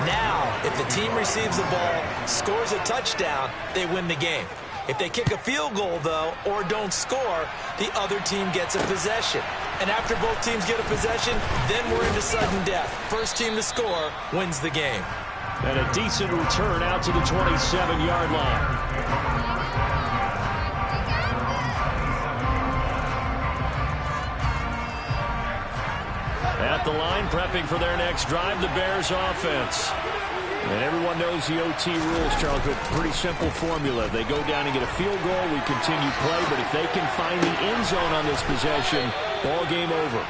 Now, if the team receives the ball, scores a touchdown, they win the game. If they kick a field goal, though, or don't score, the other team gets a possession. And after both teams get a possession, then we're into sudden death. First team to score wins the game. And a decent return out to the 27-yard line. At the line, prepping for their next drive, the Bears offense. And everyone knows the OT rules, Charles, but pretty simple formula. They go down and get a field goal, we continue play, but if they can find the end zone on this possession, ball game over.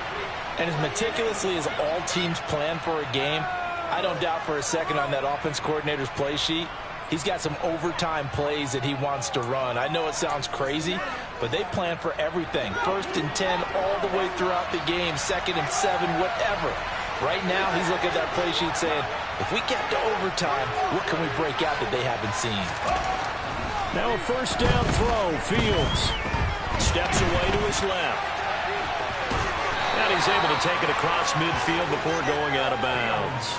And as meticulously as all teams plan for a game, I don't doubt for a second on that offense coordinator's play sheet, he's got some overtime plays that he wants to run. I know it sounds crazy, but they plan for everything. 1st and 10 all the way throughout the game, 2nd and 7, whatever. Right now, he's looking at that play sheet saying, if we get to overtime, what can we break out that they haven't seen? Now a first down throw. Fields steps away to his left. And he's able to take it across midfield before going out of bounds.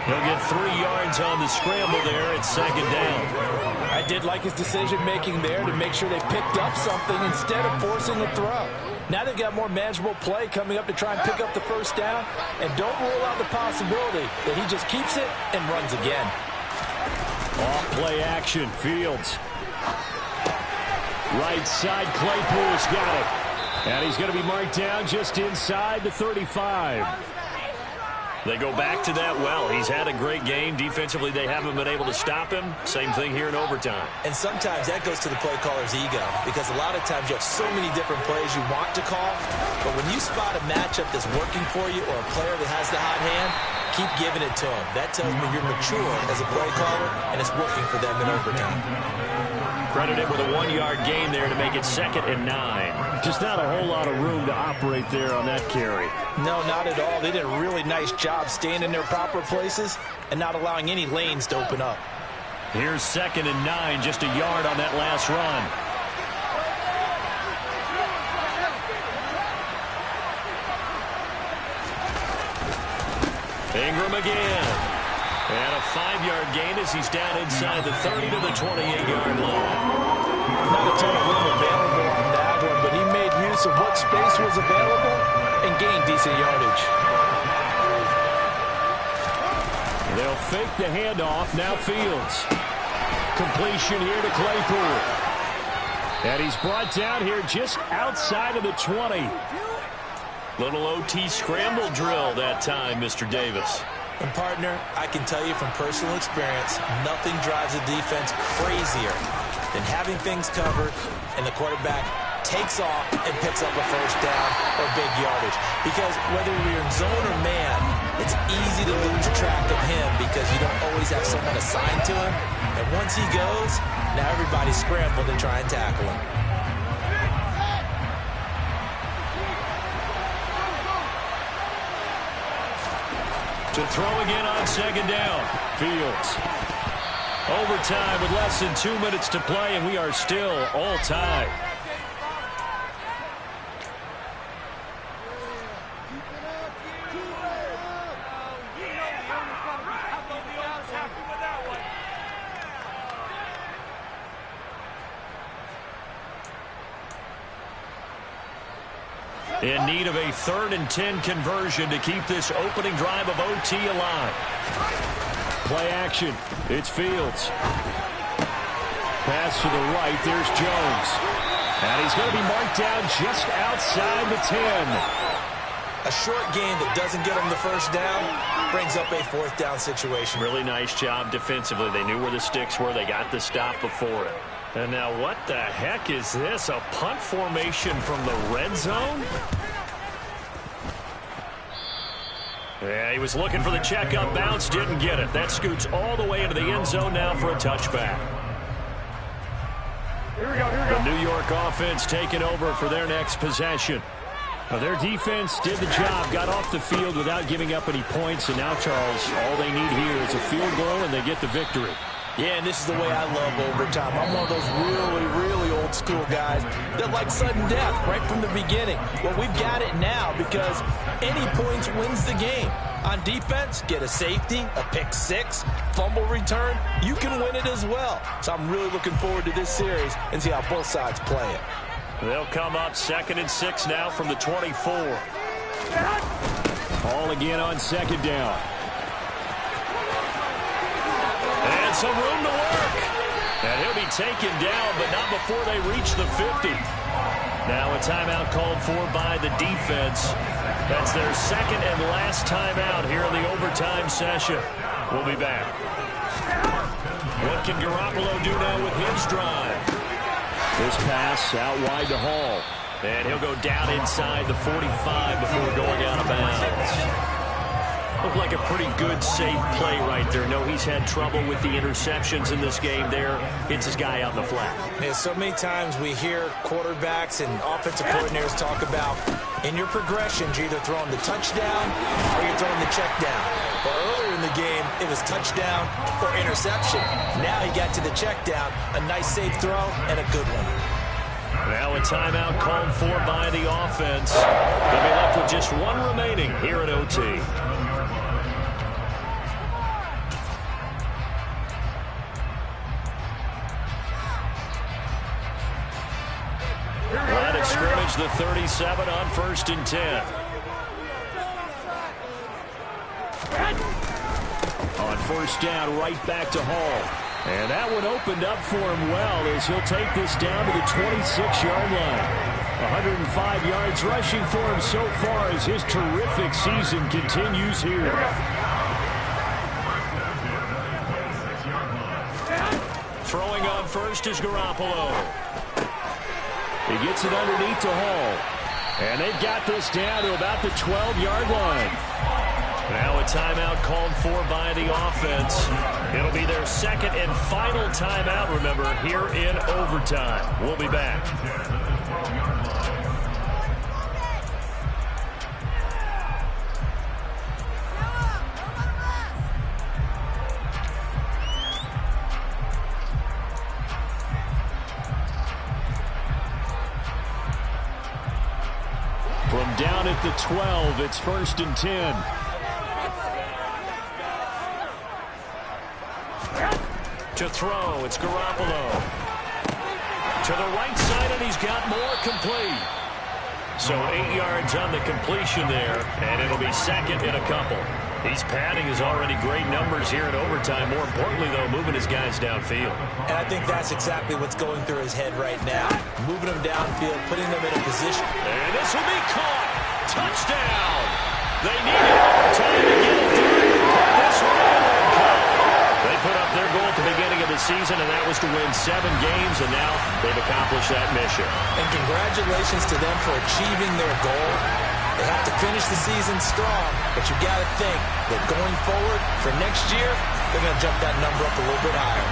He'll get 3 yards on the scramble there at 2nd down. I did like his decision-making there to make sure they picked up something instead of forcing a throw. Now they've got more manageable play coming up to try and pick up the first down. And don't rule out the possibility that he just keeps it and runs again. Off play action. Fields. Right side, Claypool's got it. And he's going to be marked down just inside the 35. They go back to that well. He's had a great game. Defensively, they haven't been able to stop him. Same thing here in overtime. And sometimes that goes to the play caller's ego, because a lot of times you have so many different plays you want to call, but when you spot a matchup that's working for you or a player that has the hot hand, keep giving it to him. That tells me you're mature as a play caller, and it's working for them in overtime. Credited with a 1-yard gain there to make it 2nd and 9. Just not a whole lot of room to operate there on that carry. No, not at all. They did a really nice job staying in their proper places and not allowing any lanes to open up. Here's 2nd and 9, just a yard on that last run. Ingram again. And a 5-yard gain as he's down inside the 30 to the 28-yard line. Not a ton of room available on that one, but he made use of what space was available and gained decent yardage. They'll fake the handoff. Now Fields. Completion here to Claypool. And he's brought down here just outside of the 20. Little OT scramble drill that time, Mr. Davis. And partner, I can tell you from personal experience, nothing drives a defense crazier than having things covered and the quarterback takes off and picks up a first down or big yardage. Because whether you're in zone or man, it's easy to lose track of him because you don't always have someone assigned to him. And once he goes, now everybody's scrambled to try and tackle him. To throw again on 2nd down. Fields. Overtime with less than 2 minutes to play, and we are still all tied. In need of a 3rd and 10 conversion to keep this opening drive of OT alive. Play action. It's Fields. Pass to the right. There's Jones. And he's going to be marked down just outside the 10. A short game that doesn't get him the first down brings up a 4th down situation. Really nice job defensively. They knew where the sticks were. They got the stop before it. And now what the heck is this? A punt formation from the red zone? Yeah, he was looking for the checkup bounce, didn't get it. That scoots all the way into the end zone now for a touchback. Here we go. The New York offense taking over for their next possession. Well, their defense did the job, got off the field without giving up any points, and now, Charles, all they need here is a field goal, and they get the victory. Yeah, and this is the way I love overtime. I'm one of those really, really old school guys that like sudden death right from the beginning. Well, we've got it now because any points wins the game. On defense, get a safety, a pick six, fumble return, you can win it as well. So I'm really looking forward to this series and see how both sides play it. They'll come up 2nd and 6 now from the 24. All again on 2nd down. And some room to work. And he'll be taken down, but not before they reach the 50. Now a timeout called for by the defense. That's their 2nd and last timeout here in the overtime session. We'll be back. What can Garoppolo do now with his drive? This pass out wide to Hall. And he'll go down inside the 45 before going out of bounds. Looked like a pretty good, safe play right there. No, he's had trouble with the interceptions in this game there. Hits his guy out in the flat. Yeah, so many times we hear quarterbacks and offensive coordinators talk about in your progressions, you're either throwing the touchdown or you're throwing the check down. But earlier in the game, it was touchdown or interception. Now he got to the check down, a nice safe throw, and a good one. Now a timeout called for by the offense. They'll be left with just one remaining here at OT. Line of scrimmage, the 37 on 1st and 10. On 1st down, right back to Hall. And that one opened up for him well as he'll take this down to the 26-yard line. 105 yards rushing for him so far as his terrific season continues here. Throwing on first is Garoppolo. He gets it underneath to Hall. And they've got this down to about the 12-yard line. Now a timeout called for by the offense. It'll be their second and final timeout, remember, here in overtime. We'll be back. From down at the 12, it's 1st and 10. To throw, it's Garoppolo. To the right side, and he's got more complete. So 8 yards on the completion there, and it'll be second and a couple. He's padding his already great numbers here in overtime. More importantly, though, moving his guys downfield. And I think that's exactly what's going through his head right now. Moving them downfield, putting them in a position. And this will be caught. Touchdown. They needed overtime to get it through. Put this one in and cover. They put up their goal at the beginning of the season, and that was to win 7 games, and now they've accomplished that mission. And congratulations to them for achieving their goal. They have to finish the season strong, but you got to think that going forward for next year, they're going to jump that number up a little bit higher.